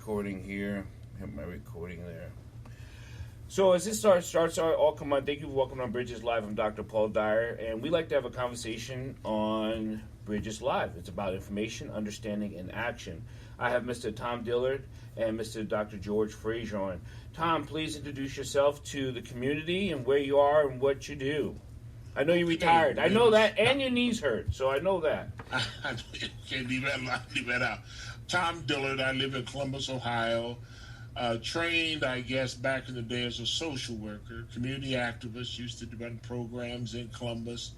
recording here. Have my recording there. So as this starts all come on, thank you for welcome on Bridges Live. I'm Dr. Paul Dyer, and we like to have a conversation on Bridges Live. It's about information, understanding, and action. I have Mr. Tom Dillard and Mr. Dr. George Frazier on. Tom, please introduce yourself to the community and where you are and what you do. I know you're retired. I know that, and your knees hurt, so I know that. Can't leave that out. Tom Dillard. I live in Columbus, Ohio. Trained, I guess, back in the day as a social worker, community activist, used to run programs in Columbus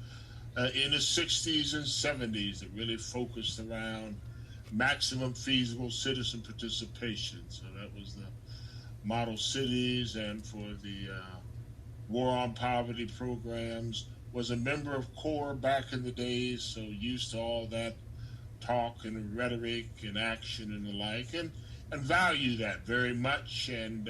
in the 60s and 70s that really focused around maximum feasible citizen participation. So that was the model cities, and for the war on poverty programs. Was a member of CORE back in the days, so used to all that talk and rhetoric and action and the like, and value that very much, and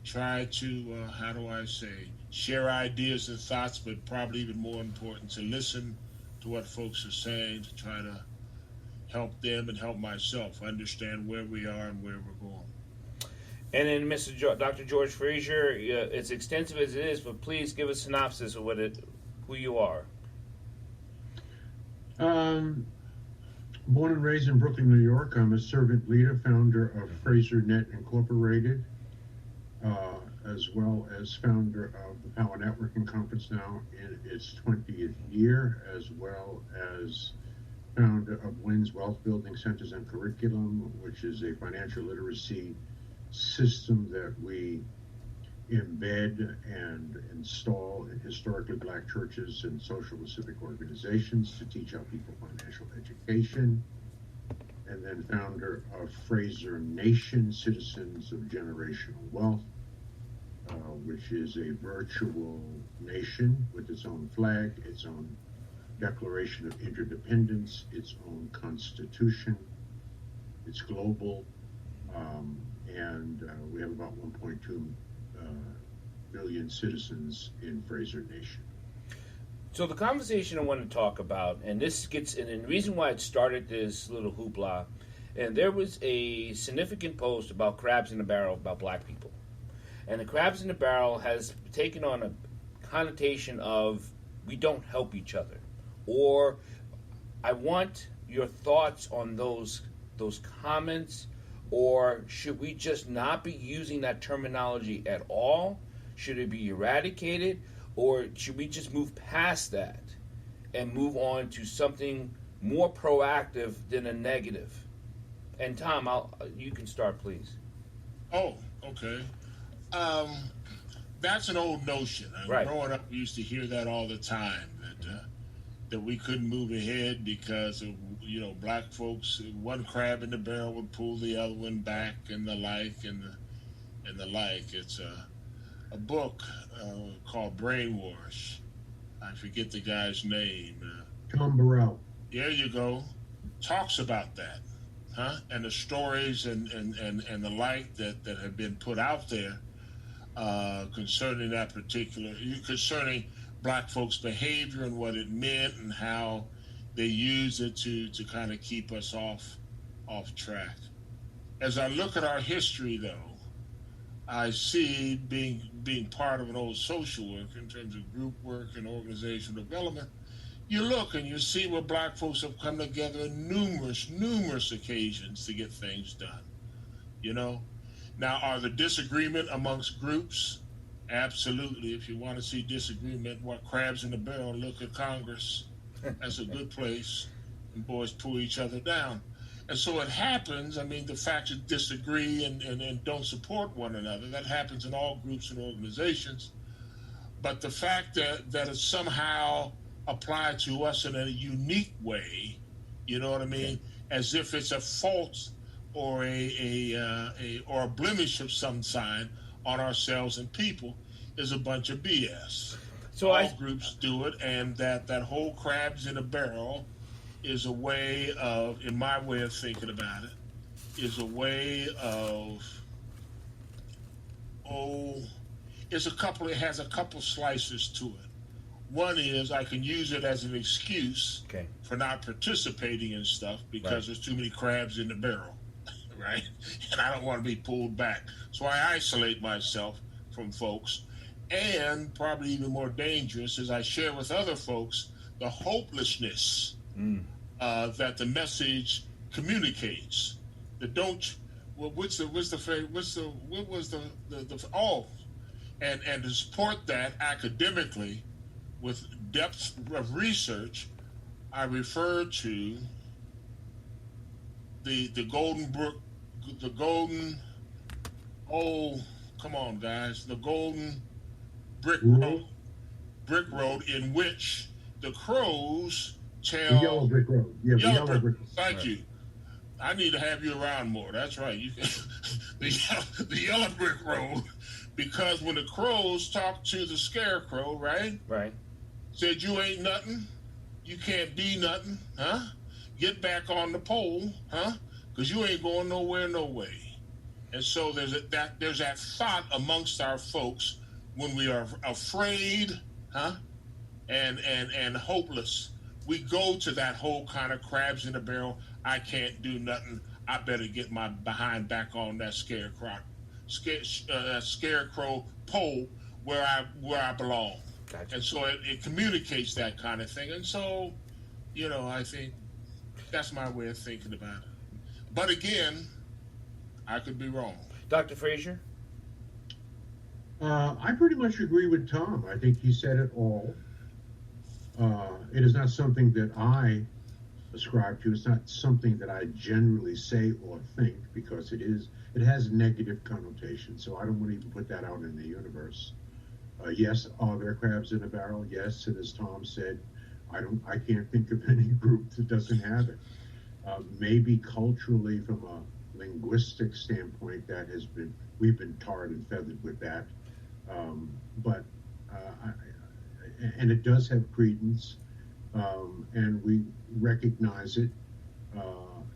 try to how do I say, share ideas and thoughts, but probably even more important, to listen to what folks are saying, to try to help them and help myself understand where we are and where we're going. And then Dr. George Frazier, as extensive as it is, but please give a synopsis of who you are. Born and raised in Brooklyn, New York, I'm a servant leader, founder of Fraser Net Incorporated, as well as founder of the Power Networking Conference, now in its 20th year, as well as founder of WINS Wealth Building Centers and Curriculum, which is a financial literacy system that we embed and install in historically black churches and social and civic organizations to teach our people financial education. And then founder of Fraser Nation, Citizens of Generational Wealth, which is a virtual nation with its own flag, its own Declaration of Interdependence, its own constitution. It's global. And we have about 1.2 million citizens in Fraser Nation. So the conversation I want to talk about, and the reason why it started this little hoopla, and there was a significant post about crabs in the barrel about black people. And the crabs in the barrel has taken on a connotation of we don't help each other. Or I want your thoughts on those comments. Or should we just not be using that terminology at all? Should it be eradicated? Or should we just move past that and move on to something more proactive than a negative? And Tom, you can start, please. Oh, okay. That's an old notion. Right. Growing up, we used to hear that all the time, that we couldn't move ahead because of, black folks, one crab in the barrel would pull the other one back, and the like, and the like. It's a book called Brainwash. I forget the guy's name. Tom Burrell. There you go. Talks about that, huh? And the stories and the like that have been put out there concerning black folks' behavior and what it meant and how they use it to kind of keep us off track. As I look at our history, though, I see being part of an old social work in terms of group work and organizational development, you look and you see where black folks have come together on numerous occasions to get things done. Now, are there disagreement amongst groups? Absolutely. If you want to see disagreement, what crabs in the barrel, look at Congress. That's a good place. And boys pull each other down. And so it happens, the factions disagree and don't support one another. That happens in all groups and organizations. But the fact that it's somehow applied to us in a unique way, you know what I mean? As if it's a fault or a blemish of some sign on ourselves and people is a bunch of BS. So all groups do it, and that whole crabs in a barrel is a way of, in my way of thinking about it, is a way of, it has a couple slices to it. One is I can use it as an excuse for not participating in stuff because there's too many crabs in the barrel. right? And I don't want to be pulled back. So I isolate myself from folks. And probably even more dangerous is I share with other folks the hopelessness that the message communicates. The don't. What was the and to support that academically with depth of research, I refer to the golden brook, the golden, oh, come on, guys, the golden brick road in which the crows tell. The yellow brick road. Yeah, the yellow brick road. Thank you. I need to have you around more. That's right. The yellow brick road, because when the crows talk to the scarecrow, right? Right. Said, you ain't nothing. You can't be nothing, huh? Get back on the pole, huh? Because you ain't going nowhere, no way. And so there's that thought amongst our folks when we are afraid, huh? And hopeless. We go to that whole kind of crabs in a barrel. I can't do nothing. I better get my behind back on that scarecrow pole where I belong. Gotcha. And so it communicates that kind of thing. And so, I think that's my way of thinking about it. But again, I could be wrong. Dr. Frazier? I pretty much agree with Tom. I think he said it all. It is not something that I ascribe to. It's not something that I generally say or think, because it has negative connotation. So I don't want to even put that out in the universe. Yes, are there crabs in a barrel? Yes, and as Tom said, I can't think of any group that doesn't have it. Maybe culturally, from a linguistic standpoint, we've been tarred and feathered with that. And it does have credence, and we recognize it,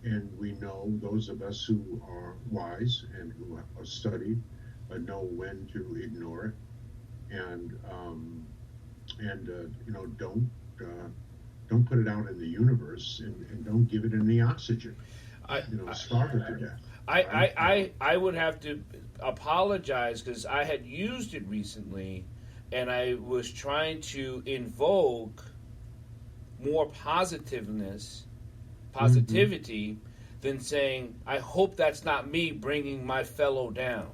and we know, those of us who are wise and who are studied know when to ignore it, and don't put it out in the universe, and don't give it any oxygen. Starve it to death. I would have to apologize, because I had used it recently, and I was trying to invoke more positivity, than saying, I hope that's not me bringing my fellow down.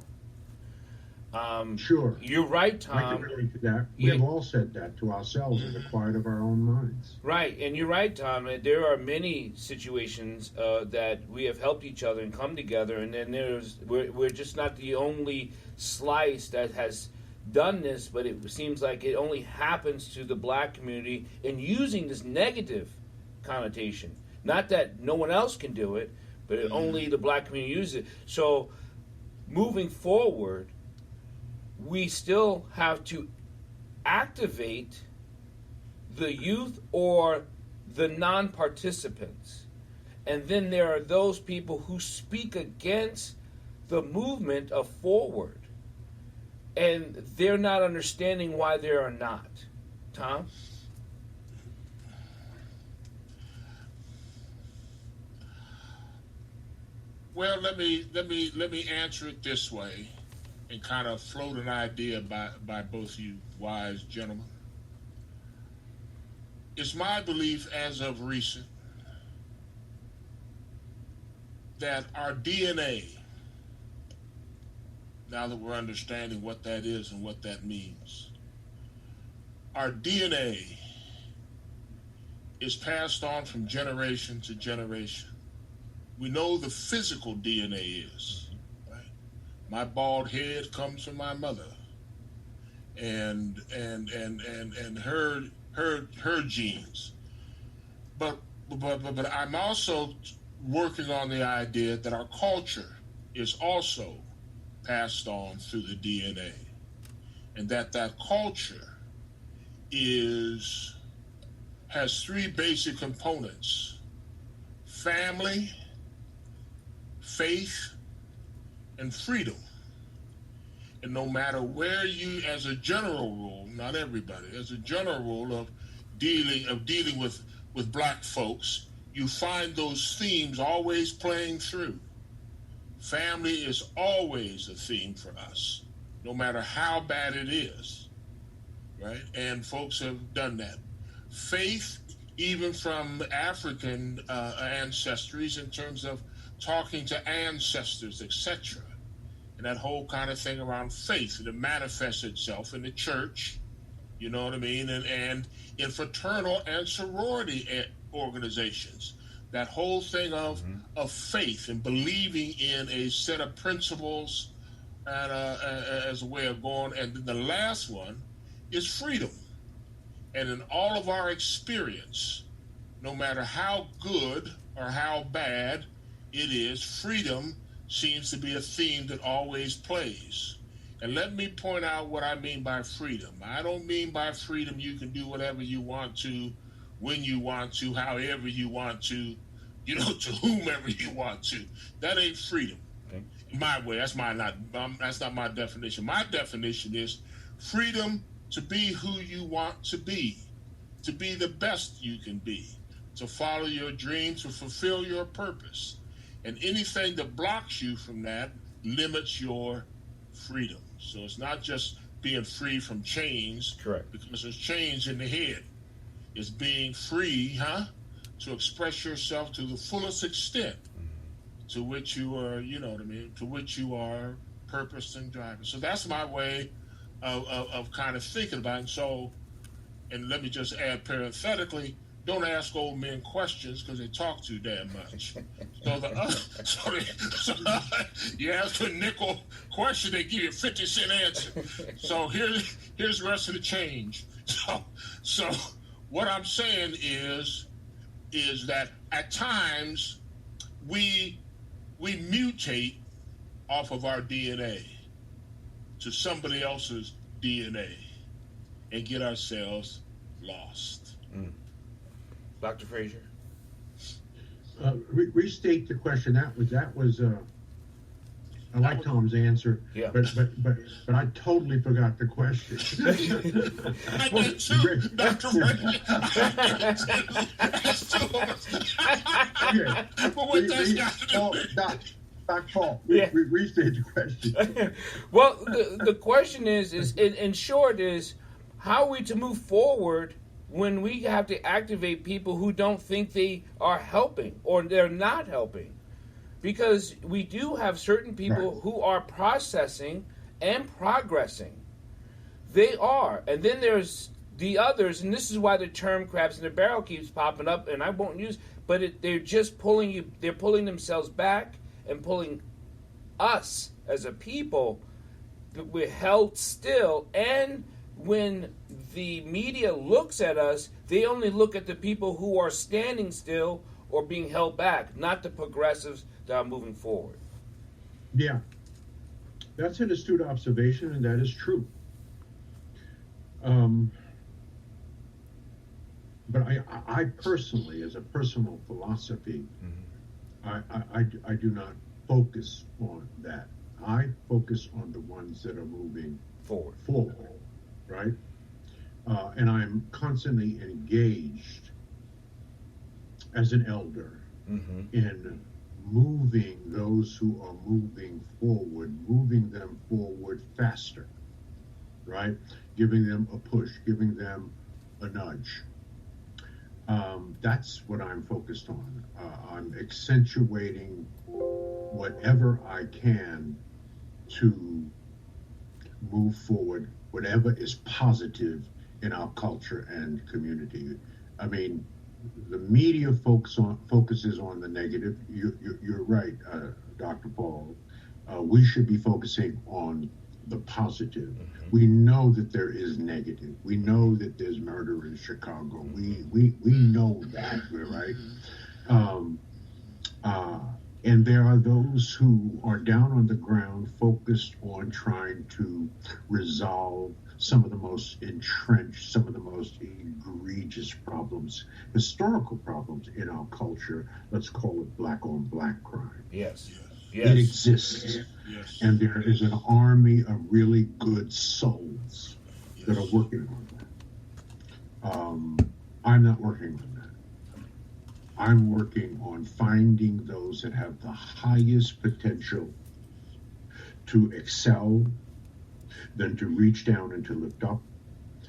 Sure. You're right, Tom. I can relate to that. We have all said that to ourselves in the quiet of our own minds. Right, and you're right, Tom. There are many situations that we have helped each other and come together, and then we're just not the only slice that has done this, but it seems like it only happens to the black community, and using this negative connotation. Not that no one else can do it, but only the black community uses it. So moving forward, we still have to activate the youth or the non-participants. And then there are those people who speak against the movement of forward. And they're not understanding why they are not. Tom? Well, let me answer it this way, and kind of float an idea by both you wise gentlemen. It's my belief as of recent that our DNA, now that we're understanding what that is and what that means, our DNA is passed on from generation to generation. We know the physical DNA is. Right? My bald head comes from my mother, and her genes. But I'm also working on the idea that our culture is also passed on through the DNA, and that culture has three basic components: family, faith, and freedom. And no matter where you, as a general rule, not everybody, as a general rule of dealing with black folks, you find those themes always playing through. family is always a theme for us, no matter how bad it is, right? And folks have done that. Faith, even from African ancestries, in terms of talking to ancestors, etc. And that whole kind of thing around faith that manifests itself in the church, you know what I mean, and in fraternal and sorority organizations. That whole thing of faith and believing in a set of principles and as a way of going. And then the last one is freedom. And in all of our experience, no matter how good or how bad it is, freedom seems to be a theme that always plays. And let me point out what I mean by freedom. I don't mean by freedom you can do whatever you want to, when you want to, however you want to, to whomever you want to. That ain't freedom. Okay. My way. That's not my definition. My definition is freedom to be who you want to be the best you can be, to follow your dreams, to fulfill your purpose. And anything that blocks you from that limits your freedom. So it's not just being free from chains. Correct. Because there's chains in the head. It's being free, to express yourself to the fullest extent to which you are, to which you are purposed and driving. So that's my way of kind of thinking about it. So, and let me just add parenthetically, don't ask old men questions because they talk too damn much. So you ask a nickel question, they give you a 50-cent answer. So here's the rest of the change. So what I'm saying is that at times we mutate off of our DNA to somebody else's DNA and get ourselves lost. Dr. Frazier? Restate the question. That was I like Tom's answer, yeah. but I totally forgot the question. I did too, Dr. Frazier. But what that's got to do with Doc Paul, yeah. restate the question. Well, the question is in short is, how are we to move forward when we have to activate people who don't think they are helping or they're not helping? Because we do have certain people who are processing and progressing. They are. And then there's the others, and this is why the term crabs in the barrel keeps popping up, and I won't use, but they're just they're pulling themselves back and pulling us as a people. We're held still, and when the media looks at us, they only look at the people who are standing still or being held back, not the progressives that are moving forward. Yeah, that's an astute observation, and that is true. But I personally, as a personal philosophy, I do not focus on that. I focus on the ones that are moving forward, right? And I'm constantly engaged as an elder in moving those who are moving them forward faster, right? Giving them a push, giving them a nudge. That's what I'm focused on. I'm accentuating whatever I can to move forward, whatever is positive in our culture and community. I mean, the media focuses on the negative. You're right, Dr. Paul. We should be focusing on the positive. We know that there is negative. We know that there's murder in Chicago. We know that, right? And there are those who are down on the ground focused on trying to resolve some of the most entrenched, some of the most egregious problems, historical problems in our culture. Let's call it black on black crime. Yes. It exists. Yes. And there is an army of really good souls that are working on that. I'm not working on that. I'm working on finding those that have the highest potential to excel, then to reach down and to lift up,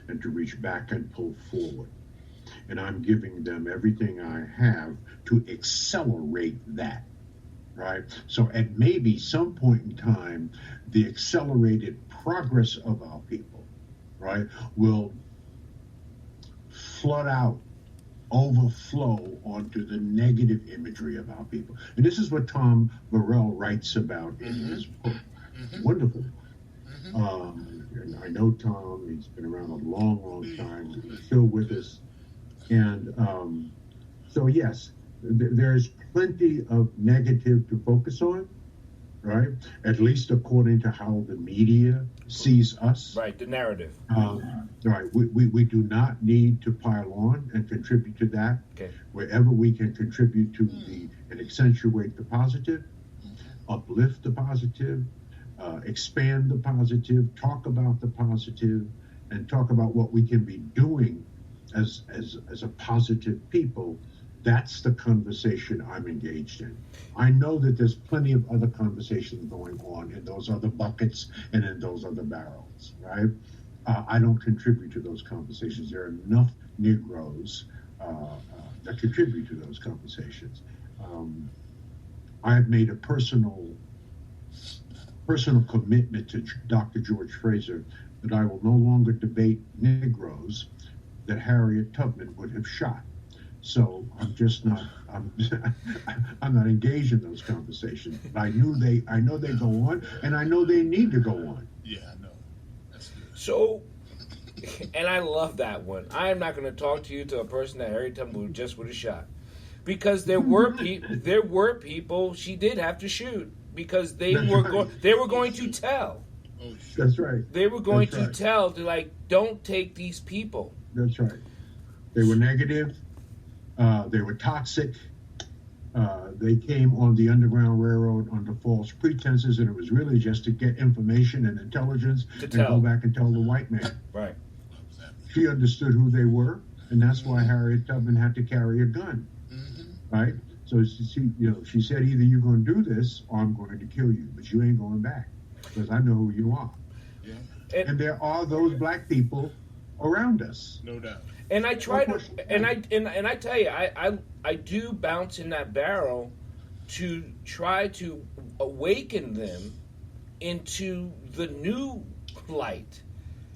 and to reach back and pull forward. And I'm giving them everything I have to accelerate that, right? So at maybe some point in time, the accelerated progress of our people, right, will flood out, overflow onto the negative imagery of our people. And this is what Tom Burrell writes about in his book. Wonderful. And I know Tom, he's been around a long, long time. He's still with us. And so, yes, there's plenty of negative to focus on, right? At least according to how the media sees us. Right, the narrative. Right, we do not need to pile on and contribute to that. Okay. Wherever we can contribute to and accentuate the positive, uplift the positive, expand the positive, talk about the positive, and talk about what we can be doing as a positive people. That's the conversation I'm engaged in. I know that there's plenty of other conversations going on in those other buckets and in those other barrels, right? I don't contribute to those conversations. There are enough Negroes that contribute to those conversations. I have made a personal commitment to Dr. George Fraser that I will no longer debate Negroes that Harriet Tubman would have shot. So I'm just not. I'm not engaged in those conversations. But I know they go on, and I know they need to go on. Yeah, I know. That's good. So, and I love that one. I am not going to talk to you to a person that Harriet Tubman just would have shot, because there were people she did have to shoot because they were going to tell. That's right. They were going to tell to don't take these people. That's right. They were negative. They were toxic. They came on the Underground Railroad under false pretenses, and it was really just to get information and intelligence and go back and tell the white man. Right. She understood who they were, and that's why Harriet Tubman had to carry a gun. Right? So she said, either you're going to do this or I'm going to kill you, but you ain't going back because I know who you are. Yeah. And there are those black people around us. No doubt. And I try to, and I tell you, I do bounce in that barrel to try to awaken them into the new light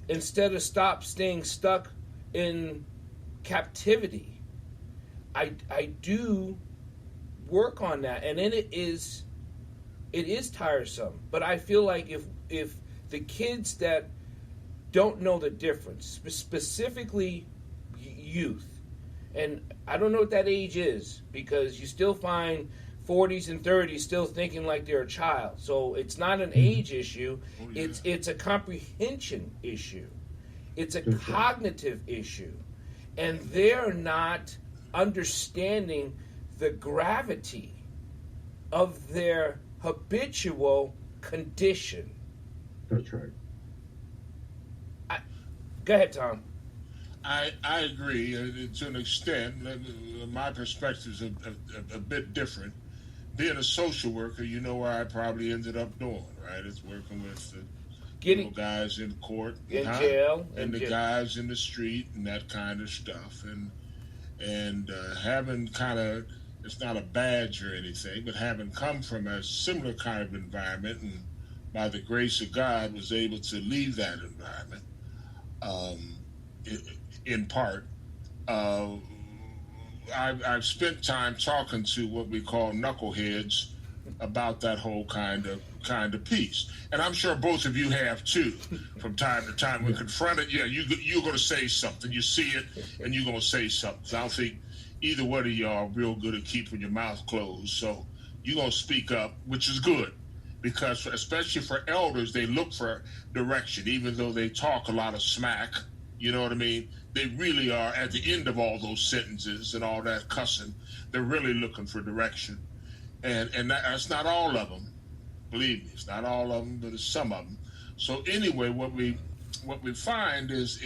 instead of staying stuck in captivity. I do work on that, and then it is tiresome. But I feel like if the kids that don't know the difference, specifically youth, and I don't know what that age is, because you still find 40s and 30s still thinking like they're a child. So it's not an age issue. Oh, yeah. It's a comprehension issue. It's a cognitive issue. And they're not understanding the gravity of their habitual condition. That's right. Go ahead, Tom. I agree to an extent. My perspective is a bit different. Being a social worker, you know where I probably ended up doing, right? It's working with the guys in court, in jail, and the guys in the street, and that kind of stuff. And having kind of, it's not a badge or anything, but having come from a similar kind of environment, and by the grace of God was able to leave that environment. In part, I've spent time talking to what we call knuckleheads about that whole kind of piece, and I'm sure both of you have too. From time to time, we're confronted. Yeah, you're going to say something. You see it, and you're going to say something. So I don't think either one of y'all are real good at keeping your mouth closed. So you're going to speak up, which is good, because especially for elders, they look for direction, even though they talk a lot of smack. You know what I mean? They really are, at the end of all those sentences and all that cussing, they're really looking for direction. And that's not all of them. Believe me, it's not all of them, but it's some of them. So anyway, what we find is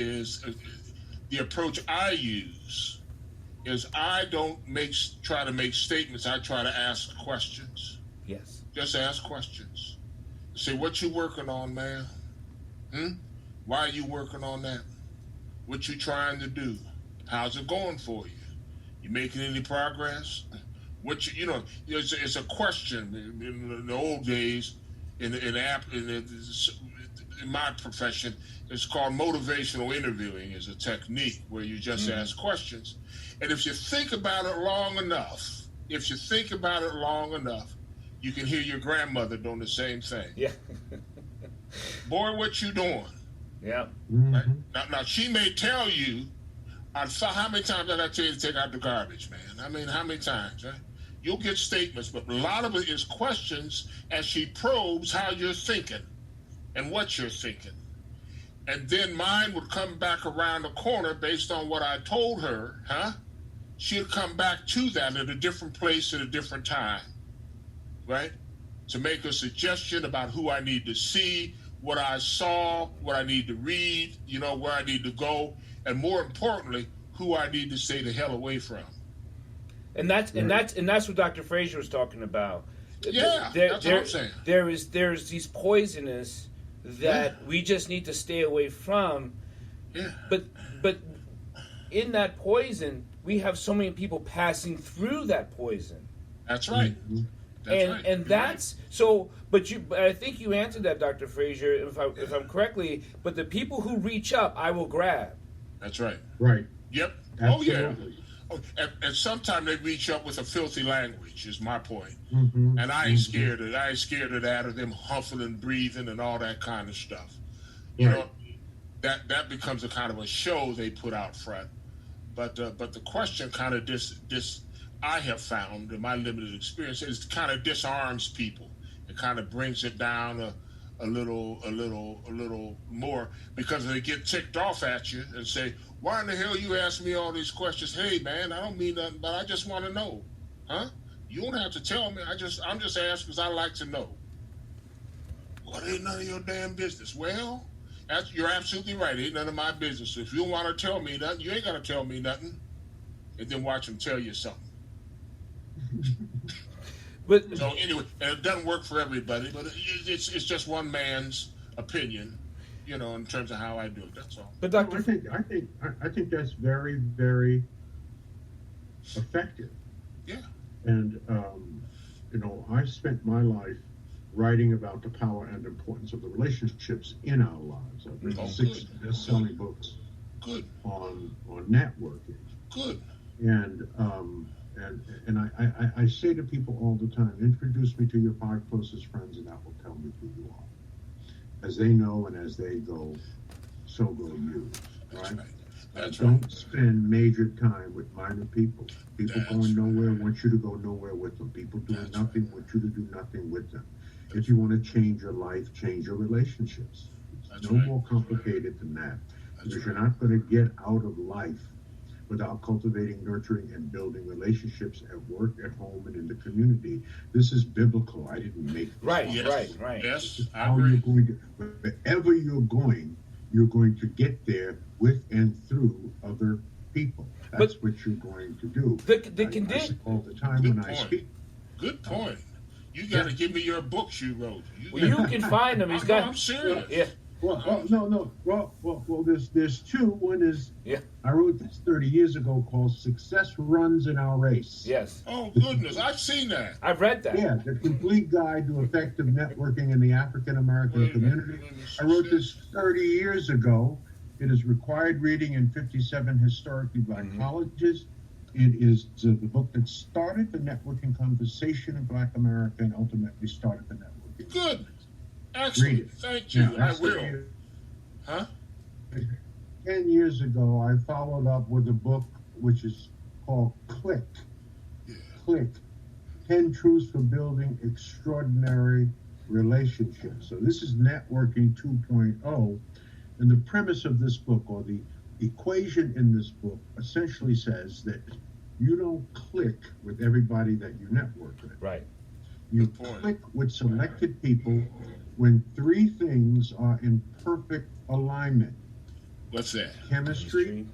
the approach I use is I don't try to make statements. I try to ask questions. Yes. Just ask questions. Say, what you working on, man? Why are you working on that? What you trying to do? How's it going for you? You making any progress? It's a question. In the old days, in my profession, it's called motivational interviewing. Is a technique where you just ask questions, and if you think about it long enough, you can hear your grandmother doing the same thing. Yeah. Boy, what you doing? Yeah. Right? Now she may tell you, how many times did I tell you to take out the garbage, man? I mean, how many times, right? You'll get statements, but a lot of it is questions as she probes how you're thinking and what you're thinking. And then mine would come back around the corner based on what I told her, She'll come back to that at a different place at a different time, right? To make a suggestion about who I need to see, what I saw, what I need to read, where I need to go, and more importantly, who I need to stay the hell away from. And that's what Dr. Frazier was talking about. Yeah, that's what I'm saying. There's these poisonous that we just need to stay away from. Yeah. But in that poison, we have so many people passing through that poison. That's right. And that's so. But I think you answered that, Dr. Frazier, if I'm correctly. But the people who reach up, I will grab. That's right. Right. Yep. Absolutely. Oh yeah. Oh, and sometimes they reach up with a filthy language. Is my point. Mm-hmm. And I ain't scared of. I ain't scared of that, or them huffing and breathing and all that kind of stuff. You know, that becomes a kind of a show they put out front. But the question kind of I have found in my limited experience is kind of disarms people. It kind of brings it down a little more, because they get ticked off at you and say, "Why in the hell you ask me all these questions?" Hey man, I don't mean nothing, but I just want to know, You don't have to tell me. I'm just asking because I like to know. Well, it ain't none of your damn business. Well, you're absolutely right. It ain't none of my business. So if you want to tell me nothing, you ain't got to tell me nothing. And then watch them tell you something. So anyway, and it doesn't work for everybody, but it's just one man's opinion, in terms of how I do it. That's all. But Dr. I think that's very, very effective. Yeah. And I spent my life writing about the power and importance of the relationships in our lives. I've written 6 best-selling books. Good. On networking. Good. And I say to people all the time, introduce me to your 5 closest friends, and that will tell me who you are. As they know and as they go, so go you. Right? That's right. Don't spend major time with minor people. People going nowhere want you to go nowhere with them. People doing nothing want you to do nothing with them. If you want to change your life, change your relationships. It's no more complicated than that. Because you're not going to get out of life without cultivating, nurturing, and building relationships at work, at home, and in the community. This is biblical. I didn't make this up. Right. Yes, I how agree. you're going to, wherever you're going to get there with and through other people. That's what you're going to do. The condition all the time when I speak. Good point. You got to give me your books you wrote. You can find them. I'm serious. Yeah. No. Well, there's 2. One is I wrote this 30 years ago called "Success Runs in Our Race." Yes. Oh goodness, I've seen that. I've read that. Yeah, the complete guide to effective networking in the African American community. I wrote this 30 years ago. It is required reading in 57 historically black colleges. It is the book that started the networking conversation in Black America and ultimately started the networking. Good. Excellent. Thank you. I will. 10 years ago, I followed up with a book which is called Click. Yeah. Click. 10 Truths for Building Extraordinary Relationships. So this is Networking 2.0. And the premise of this book, or the equation in this book, essentially says that you don't click with everybody that you network with. Right. You click with selected people when 3 things are in perfect alignment. What's that? Chemistry,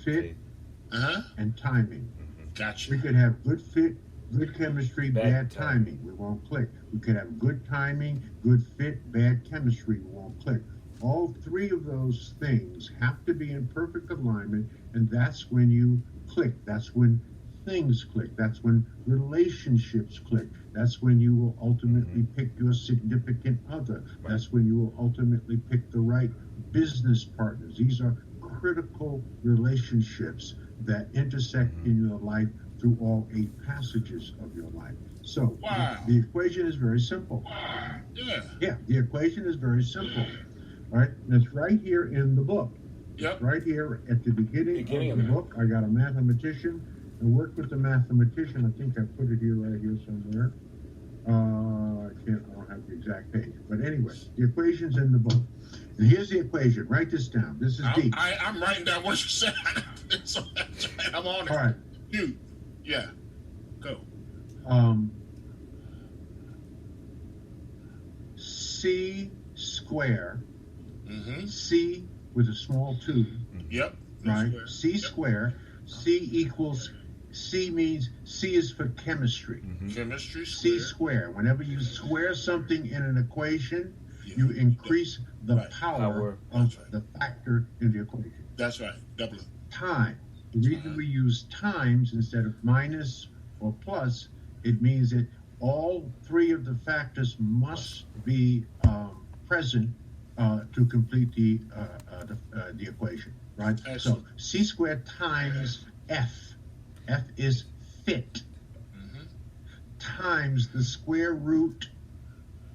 fit, and timing. Gotcha. We could have good fit, good chemistry, bad timing. We won't click. We could have good timing, good fit, bad chemistry. We won't click. All three of those things have to be in perfect alignment, and that's when you click. That's when things click. That's when relationships click. That's when you will ultimately pick your significant other. That's when you will ultimately pick the right business partners. These are critical relationships that intersect in your life through all 8 passages of your life. So the equation is very simple. Yeah, the equation is very simple. All right, and it's right here in the book. Yep. Right here at the beginning of the book. I got a mathematician. I worked with the mathematician. I think I put it here, right here somewhere. I don't have the exact page. But anyway, the equation's in the book. And here's the equation. Write this down. This is deep. I'm writing down what you said. So I'm on it. All right. You. Yeah. Go. C square. C with a small 2. Yep. Right. Square. C square. C equals. C means C is for chemistry. Chemistry square. C square. Whenever you square something in an equation, you increase the power of the factor in the equation. That's right. Double it. Time. The reason we use times instead of minus or plus, it means that all 3 of the factors must be present to complete the equation. Right. Excellent. So C squared times F. F is fit, times the square root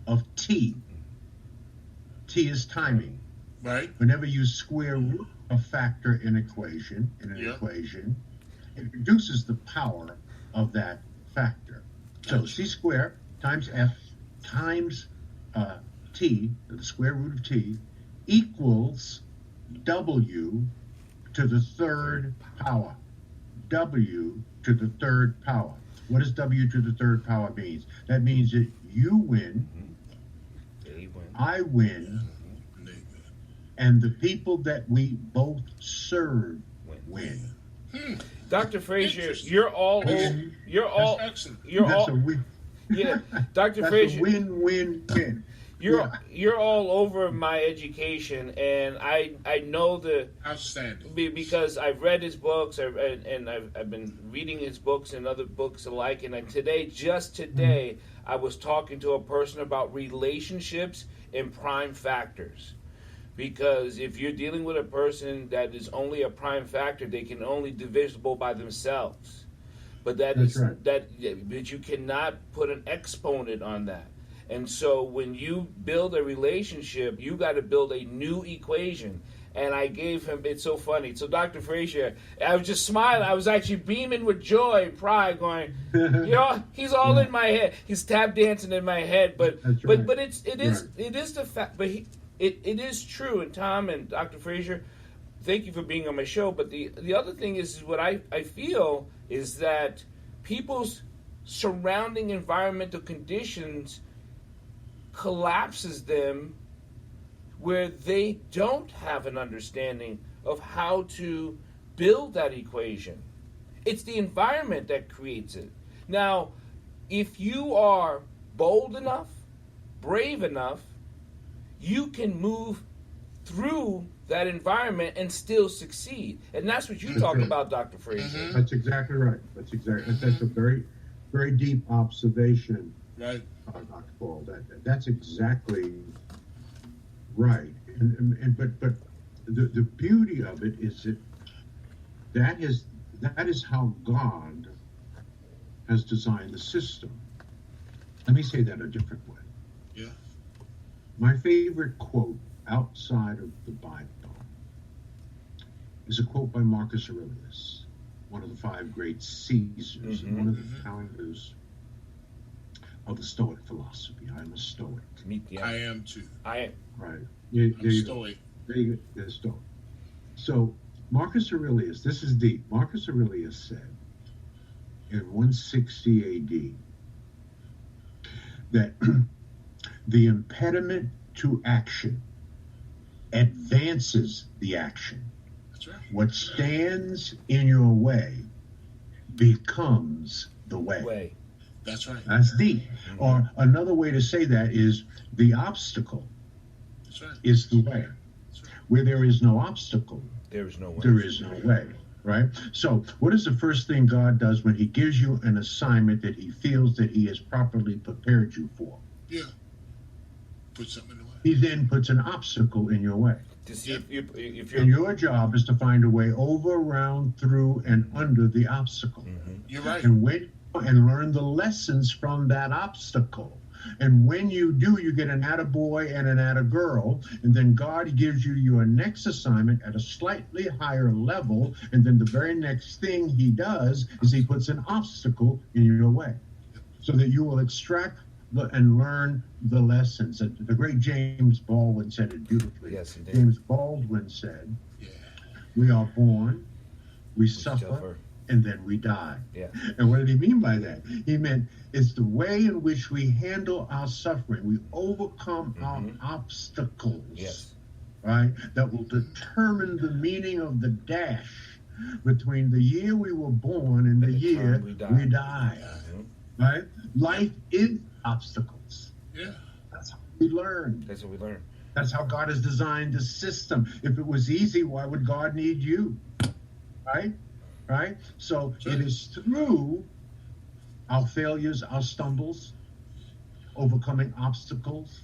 of T. T is timing. Right. Whenever you square root a factor in an equation, it reduces the power of that factor. So C squared times F times T, the square root of T, equals W to the 3rd power. W to the 3rd power. What does W to the 3rd power mean? That means that you win, I win, and the people that we both serve win. Dr. Frazier, you're all over. Yeah, Dr. Frazier. Win. You're all over my education, and I know the outstanding because I've read his books, I've been reading his books and other books alike. And today, I was talking to a person about relationships and prime factors. Because if you're dealing with a person that is only a prime factor, they can only divisible by themselves. But but you cannot put an exponent on that. And so when you build a relationship, you got to build a new equation. And I gave him, it's so funny. So Dr. Frazier, I was just smiling. I was actually beaming with joy and pride going, he's all in my head. He's tap dancing in my head. But it is the fact, but it is true. And Tom and Dr. Frazier, thank you for being on my show. But the other thing is what I feel is that people's surrounding environmental conditions collapses them where they don't have an understanding of how to build that equation. It's the environment that creates it. Now, if you are bold enough, brave enough, you can move through that environment and still succeed. And that's what you talk about, Dr. Fraser. That's exactly right. That's a very, very deep observation. Right. Dr. Paul, that's exactly right. But the beauty of it is that is how God has designed the system. Let me say that a different way. Yeah. My favorite quote outside of the Bible is a quote by Marcus Aurelius, one of the 5 great Caesars, and one of the founders of the Stoic philosophy. I am a Stoic. I am too. I am. Right. I'm Stoic. There you go. There's Stoic. So Marcus Aurelius, this is deep. Marcus Aurelius said in 160 AD that the impediment to action advances the action. That's right. What stands in your way becomes the way. That's right. That's deep. Mm-hmm. Or another way to say that is the obstacle That's right. is the way. That's right. Where there is no obstacle, There is no way. there is no way. Right? So, what is the first thing God does when He gives you an assignment that He feels that He has properly prepared you for? Yeah. Put something in the way. He then puts an obstacle in your way. To see if you're. And your job is to find a way over, around, through, and under the obstacle. Mhm. You're right. And learn the lessons from that obstacle. And when you do, you get an attaboy and an attagirl, and then God gives you your next assignment at a slightly higher level, and then the very next thing He does is He puts an obstacle in your way, so that you will extract and learn the lessons. And the great James Baldwin said it beautifully. Yes, he did. James Baldwin said, Yeah. "We are born, we suffer, and then we die." Yeah. And what did he mean by that? He meant it's the way in which we handle our suffering. We overcome our obstacles, Yes. right? That will determine the meaning of the dash between the year we were born and the year we die. Mhm. Right? Life is obstacles. Yeah. That's how we learn. That's what we learn. That's how God has designed the system. If it was easy, why would God need you? Right? Right? So it is through our failures, our stumbles, overcoming obstacles,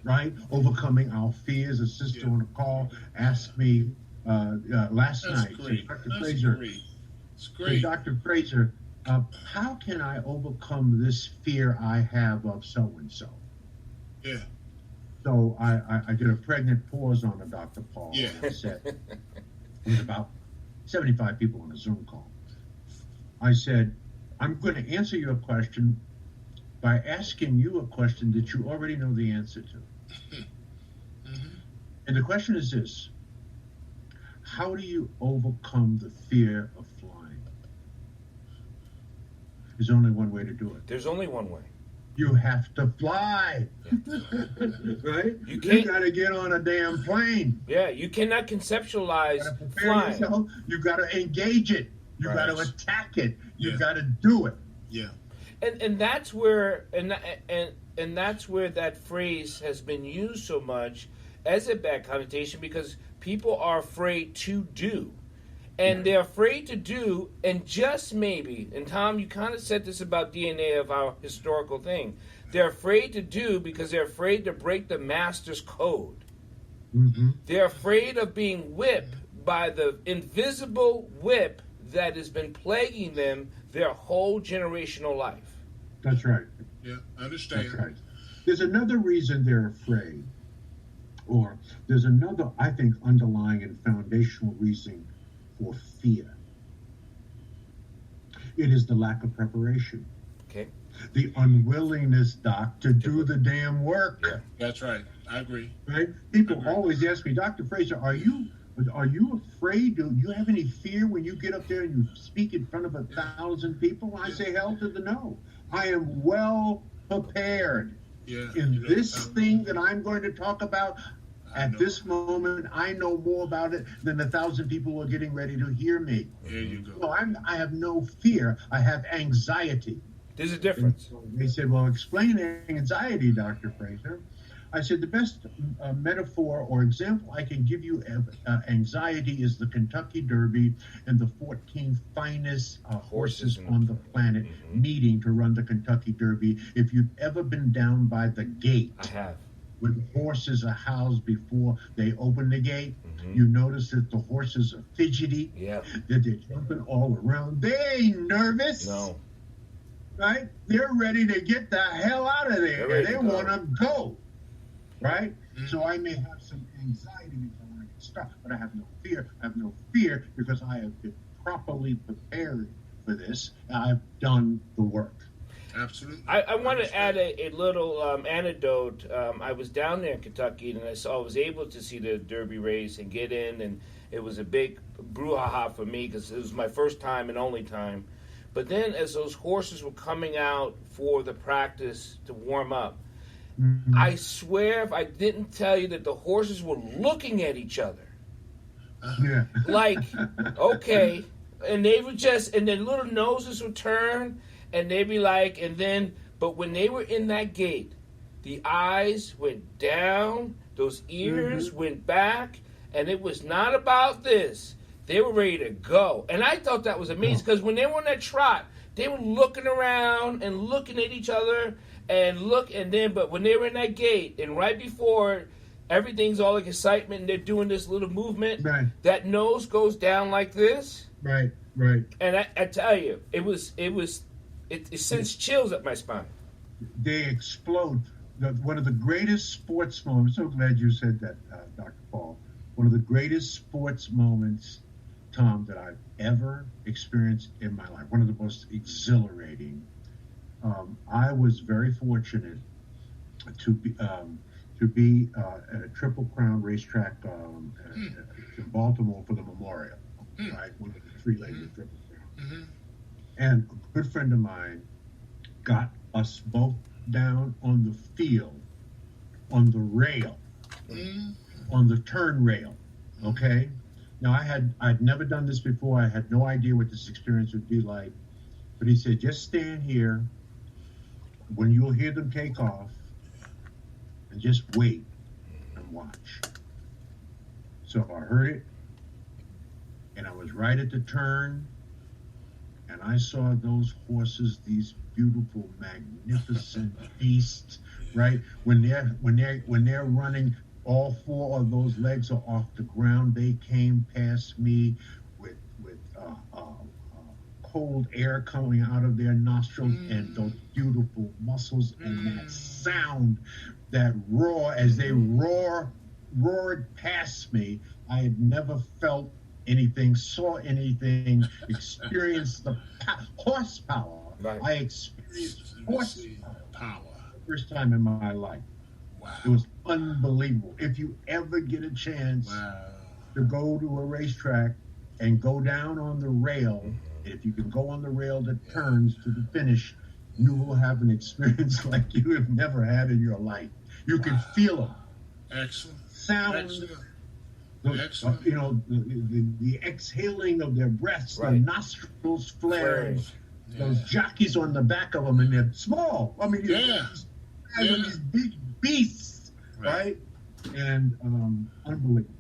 right? Overcoming our fears. A sister on a call asked me last night, Great. Dr. That's Fraser, great. It's hey, great. Dr. Fraser, how can I overcome this fear I have of so-and-so? Yeah. So I did a pregnant pause on a Dr. Paul. Yeah. And I said, it was about 75 people on a Zoom call. I said, I'm going to answer your question by asking you a question that you already know the answer to. Mm-hmm. And the question is this: how do you overcome the fear of flying? There's only one way to do it. There's only one way. You have to fly. Right? You got to get on a damn plane. Yeah, you cannot conceptualize You got to prepare flying. yourself. You got to engage it. You Right. got to attack it. You Yeah. got to do it. Yeah. And that's where and that's where that phrase has been used so much as a bad connotation, because people are afraid to do. And they're afraid to do, and just maybe, and Tom, you kind of said this about DNA of our historical thing. They're afraid to do because they're afraid to break the master's code. Mm-hmm. They're afraid of being whipped by the invisible whip that has been plaguing them their whole generational life. That's right. Yeah. I understand. That's right. There's another reason they're afraid, or there's another, I think, underlying and foundational reason for fear. It is the lack of preparation. Okay. The unwillingness, Doc, to do the damn work. Yeah. That's right. I agree. Right? People always ask me, Dr. Fraser, are you afraid? Do you have any fear when you get up there and you speak in front of 1,000 people? I say, hell to the no. I am well prepared. Yeah. In this thing that I'm going to talk about, at this moment, I know more about it than 1,000 people who are getting ready to hear me. There you go. So I have no fear. I have anxiety. There's a difference. So they said, well, explain anxiety, Dr. Fraser. I said, the best metaphor or example I can give you of anxiety is the Kentucky Derby and the 14 finest horses on the planet meeting to run the Kentucky Derby. If you've ever been down by the gate, I have. where the horses are housed before they open the gate, you notice that the horses are fidgety, Yeah. that they're jumping all around. They ain't nervous. No. Right? They're ready to get the hell out of there. They want to go. Right? So I may have some anxiety because I want to get stuck, but I have no fear. I have no fear because I have been properly prepared for this. I've done the work. Absolutely. I want to add a little anecdote. I was down there in Kentucky, and I was able to see the Derby race and get in, and it was a big brouhaha for me because it was my first time and only time. But then as those horses were coming out for the practice to warm up, I swear if I didn't tell you that the horses were looking at each other. Yeah. Like, okay. And they would just, and their little noses would turn, and they'd be like, and then, but when they were in that gate, the eyes went down, those ears went back, and it was not about this. They were ready to go. And I thought that was amazing, because when they were on that trot, they were looking around and looking at each other, but when they were in that gate, and right before everything's all like excitement, and they're doing this little movement, Right. that nose goes down like this. Right. Right. And I tell you, it sends chills up my spine. They explode. One of the greatest sports moments. So glad you said that, Dr. Paul. One of the greatest sports moments, Tom, that I've ever experienced in my life. One of the most exhilarating. I was very fortunate to be at a Triple Crown racetrack in Baltimore for the Memorial. Right, one of the three-legged Triple Crown. And a good friend of mine got us both down on the field, on the rail, on the turn rail. Okay. Now I'd never done this before. I had no idea what this experience would be like. But he said, just stand here when you'll hear them take off, and just wait and watch. So I heard it, and I was right at the turn, and I saw those horses, these beautiful, magnificent beasts, right? When they're running, all four of those legs are off the ground. They came past me with cold air coming out of their nostrils, and those beautiful muscles, and that sound, that roar as they roared past me. I had never felt anything, saw anything, experienced the horsepower. Right. I experienced horsepower the first time in my life. Wow. It was unbelievable. If you ever get a chance to go to a racetrack and go down on the rail, if you can go on the rail that turns to the finish, you will have an experience like you have never had in your life. You can feel them. Excellent. Sound. Excellent. The exhaling of their breaths, their nostrils flaring. Those jockeys on the back of them, and they're small. I mean, these big beasts, right? And unbelievable.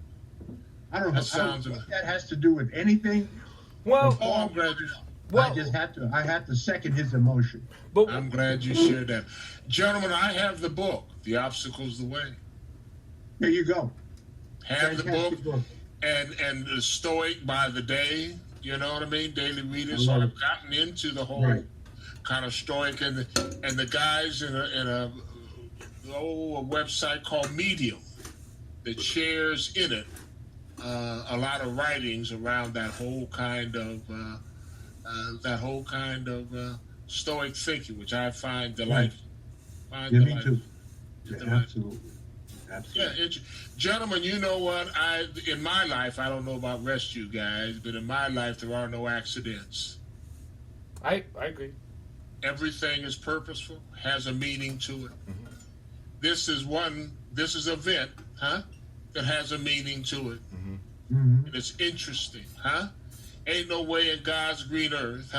I don't know what that has to do with anything. Well, I'm glad you. I have to second his emotion. But I'm glad you shared that, gentlemen. I have the book, "The Obstacle's the Way." There you go. Have the book, and the Stoic by the day. You know what I mean? Daily readers. So I've gotten into the whole kind of Stoic, and the guys in a website called Medium that shares in it a lot of writings around that whole kind of Stoic thinking, which I find delightful. Me too. Absolutely. Yeah, gentlemen, you know what? In my life, I don't know about rest you guys, but in my life, there are no accidents. I agree. Everything is purposeful, has a meaning to it. This is event, that has a meaning to it. And it's interesting, Ain't no way in God's green earth,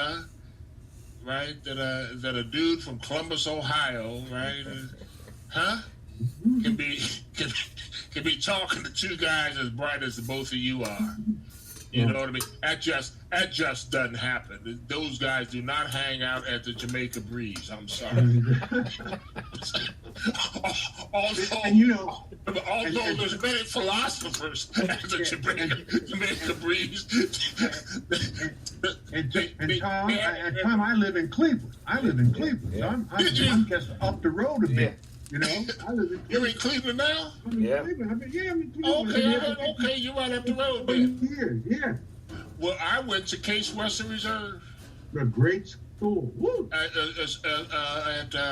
right? That a dude from Columbus, Ohio, right? Can be talking to two guys as bright as the both of you are. You know what I mean? That just doesn't happen. Those guys do not hang out at the Jamaica Breeze. I'm sorry. Although there's many philosophers at the Jamaica Breeze. Tom, I live in Cleveland. So I'm just up the road a bit. You know, you're in Cleveland now? I'm in Cleveland. Okay, you're right up the road then. Yeah. Well, I went to Case Western Reserve. A great school. Woo. At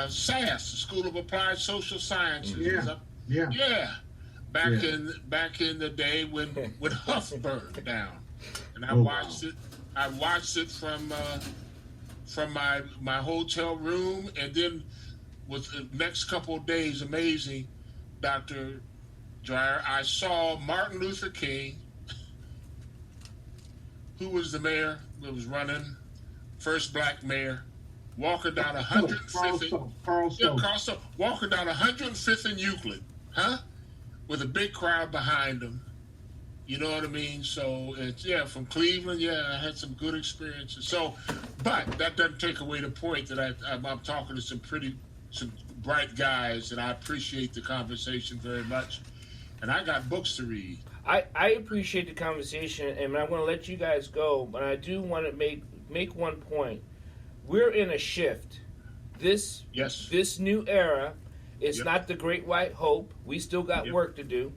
SAS, the School of Applied Social Sciences. Yeah. Back in the day when Huff burned down, and I watched it. I watched it from my hotel room, and then with the next couple of days, amazing, Dr. Dyer, I saw Martin Luther King who was the mayor that was running? First black mayor. Walking down 105th. Carl Stokes. Carl Stokes. Walking down 105th and Euclid, with a big crowd behind him. You know what I mean? So it's from Cleveland. Yeah, I had some good experiences. So, but that doesn't take away the point that I'm talking to some bright guys, and I appreciate the conversation very much. And I got books to read. I appreciate the conversation, and I want to let you guys go, but I do want to make one point. We're in a shift. This new era is not the Great White Hope. We still got work to do.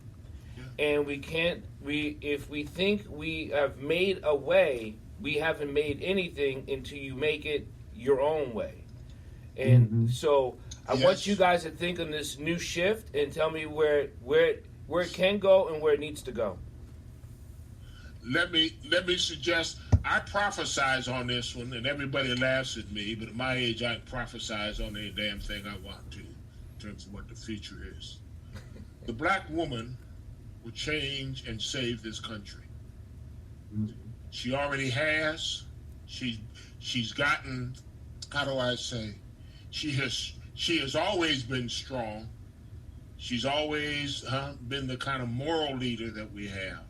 And if we think we have made a way, we haven't made anything until you make it your own way. And so I want you guys to think on this new shift and tell me where it can go and where it needs to go. Let me suggest, I prophesize on this one, and everybody laughs at me, but at my age, I prophesize on any damn thing I want to, in terms of what the future is. The black woman will change and save this country. She already has. She's gotten, how do I say, she has always been strong. She's always been the kind of moral leader that we have.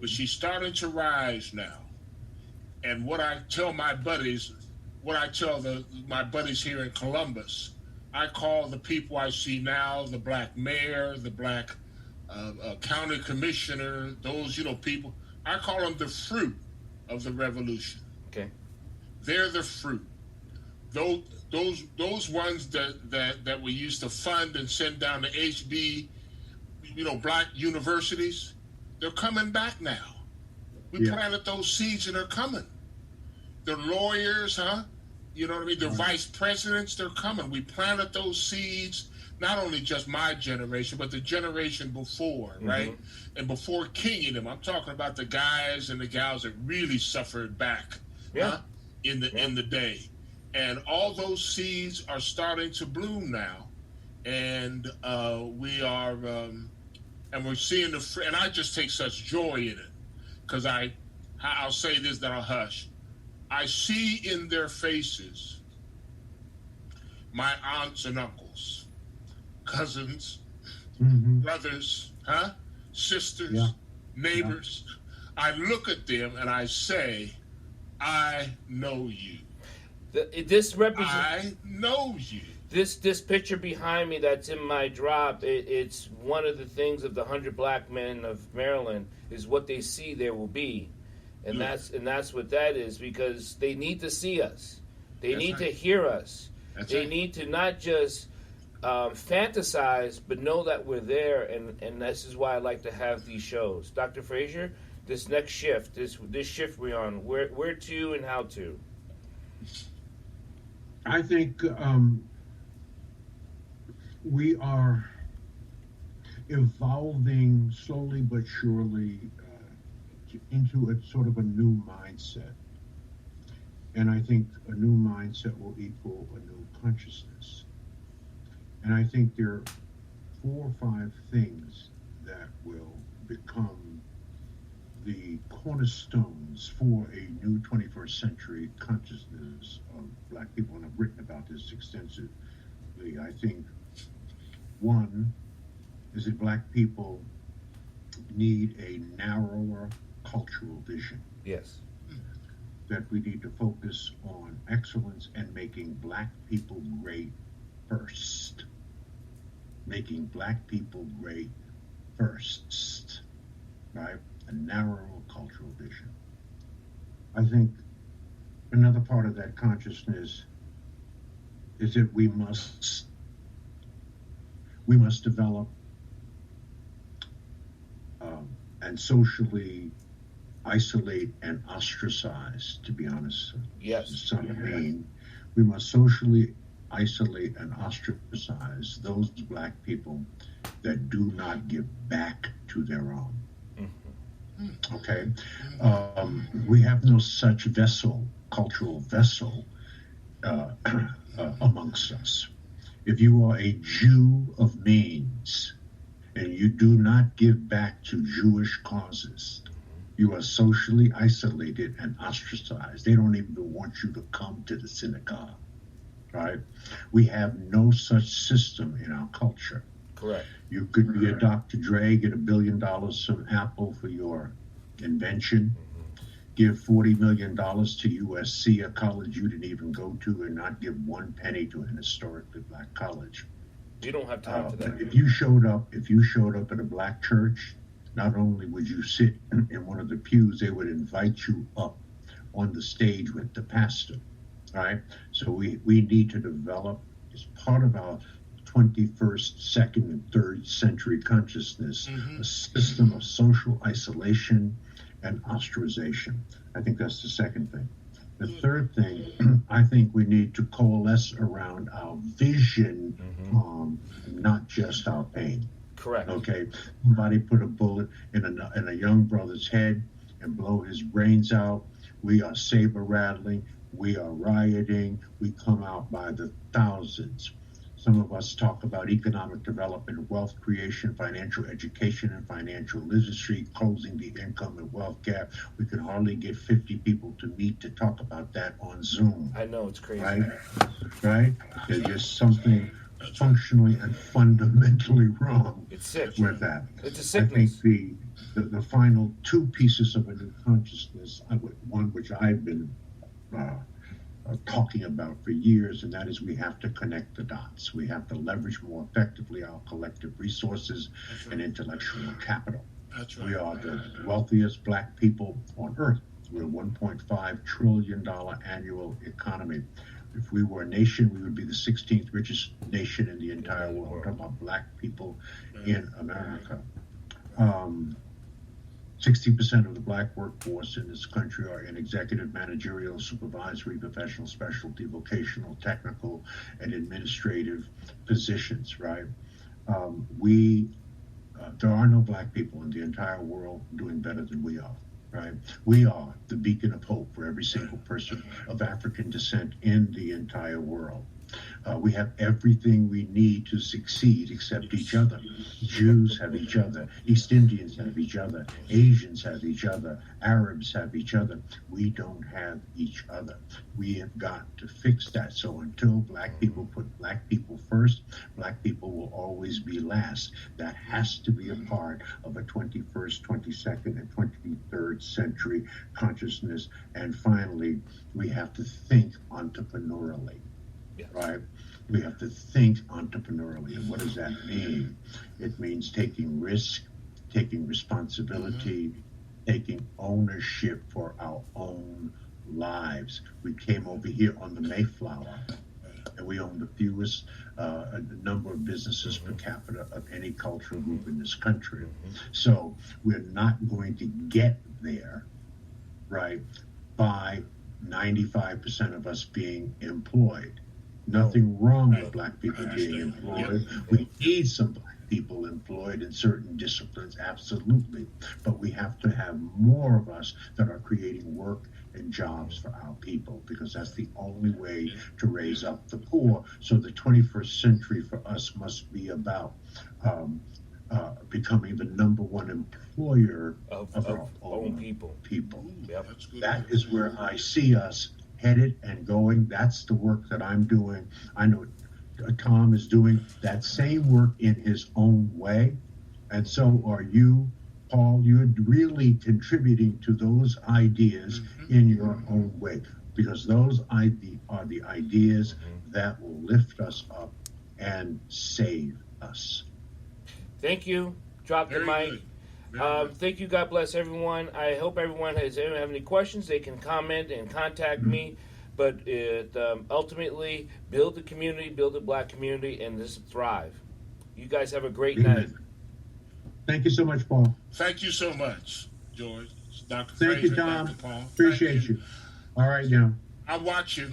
But she's starting to rise now. And what I tell my buddies, my buddies here in Columbus, I call the people I see now, the black mayor, the black county commissioner, those, people, I call them the fruit of the revolution. Okay. They're the fruit. Those ones that we used to fund and send down to HB, black universities, they're coming back now. We planted those seeds and they're coming. The lawyers, you know what I mean? The vice presidents, they're coming. We planted those seeds, not only just my generation, but the generation before, right? And before King and them, I'm talking about the guys and the gals that really suffered back in the day. And all those seeds are starting to bloom now. And we are, and we're seeing and I just take such joy in it. Because I'll say this, then I'll hush. I see in their faces my aunts and uncles, cousins, brothers, sisters, neighbors. I look at them and I say, I know you. I know you. This picture behind me that's in my drop, it's one of the things of the 100 Black Men of Maryland is what they see there will be. And that's what that is, because they need to see us. They need to hear us. They need to not just fantasize, but know that we're there, and this is why I like to have these shows. Dr. Frazier, this next shift, this shift we're on, where to and how to? I think we are evolving slowly but surely into a sort of a new mindset. And I think a new mindset will equal a new consciousness. And I think there are 4 or 5 things that will become the cornerstones for a new 21st century consciousness of Black people. And I've written about this extensively. I think one is that Black people need a narrower cultural vision. Yes. That we need to focus on excellence and making Black people great first. Making Black people great first. Right? A narrower cultural vision. I think another part of that consciousness is that we must develop and socially isolate and ostracize, to be honest. Yes. We must socially isolate and ostracize those Black people that do not give back to their own. Okay? We have no such cultural vessel amongst us. If you are a Jew of means and you do not give back to Jewish causes, You are socially isolated and ostracized. They don't even want you to come to the synagogue, right? We have no such system in our culture. Correct. You could be a Dr. Dre, get $1 billion from Apple for your invention, give $40 million to USC, a college you didn't even go to, and not give 1 penny to an historically black college. You don't have time for that. If you showed up at a black church, not only would you sit in one of the pews, they would invite you up on the stage with the pastor, right? So we need to develop, as part of our 21st, 2nd, and 3rd century consciousness, a system of social isolation and ostracization. I think that's the second thing. The third thing, I think we need to coalesce around our vision, not just our pain. Correct. Okay, somebody put a bullet in a young brother's head and blow his brains out. We are saber rattling. We are rioting. We come out by the thousands. Some of us talk about economic development, wealth creation, financial education, and financial literacy, closing the income and wealth gap. We can hardly get 50 people to meet to talk about that on Zoom. I know, it's crazy. Right? There's just something functionally and fundamentally wrong It's sick. with that. It's a sickness. I think the final two pieces of a new consciousness, one which I've been talking about for years, and that is we have to connect the dots. We have to leverage more effectively our collective resources and intellectual capital. That's right. We are the wealthiest black people on earth. We're a $1.5 trillion annual economy. If we were a nation, we would be the 16th richest nation in the entire world. We're talking about black people in America. 60% of the black workforce in this country are in executive, managerial, supervisory, professional, specialty, vocational, technical, and administrative positions, right? There are no black people in the entire world doing better than we are, right? We are the beacon of hope for every single person of African descent in the entire world. We have everything we need to succeed except each other. Jews have each other. East Indians have each other. Asians have each other. Arabs have each other. We don't have each other. We have got to fix that. So until black people put black people first, black people will always be last. That has to be a part of a 21st, 22nd, and 23rd century consciousness. And finally, we have to think entrepreneurially. Yes. Right? We have to think entrepreneurially. And what does that mean? It means taking risk, taking responsibility, taking ownership for our own lives. We came over here on the Mayflower, and we own the fewest number of businesses per capita of any cultural group in this country. So we're not going to get there, right, by 95% of us being employed. Nothing wrong with black people being employed. We need some black people employed in certain disciplines, absolutely. But we have to have more of us that are creating work and jobs for our people, because that's the only way to raise up the poor. So the 21st century for us must be about becoming the number one employer of our own people. Yep. That is where I see us headed and going. That's the work that I'm doing. I know Tom is doing that same work in his own way, and so are you, Paul. You're really contributing to those ideas in your own way, because those are the ideas that will lift us up and save us. Thank you. Drop the mic. Thank you. God bless everyone. I hope everyone have any questions. They can comment and contact me. But ultimately, build the community, build the black community, and just thrive. You guys have a great night. Thank you so much, Paul. Thank you so much, George. Dr. Thank Fraser, you, Tom. Dr. Paul. Appreciate you. All right, now. I'll watch you.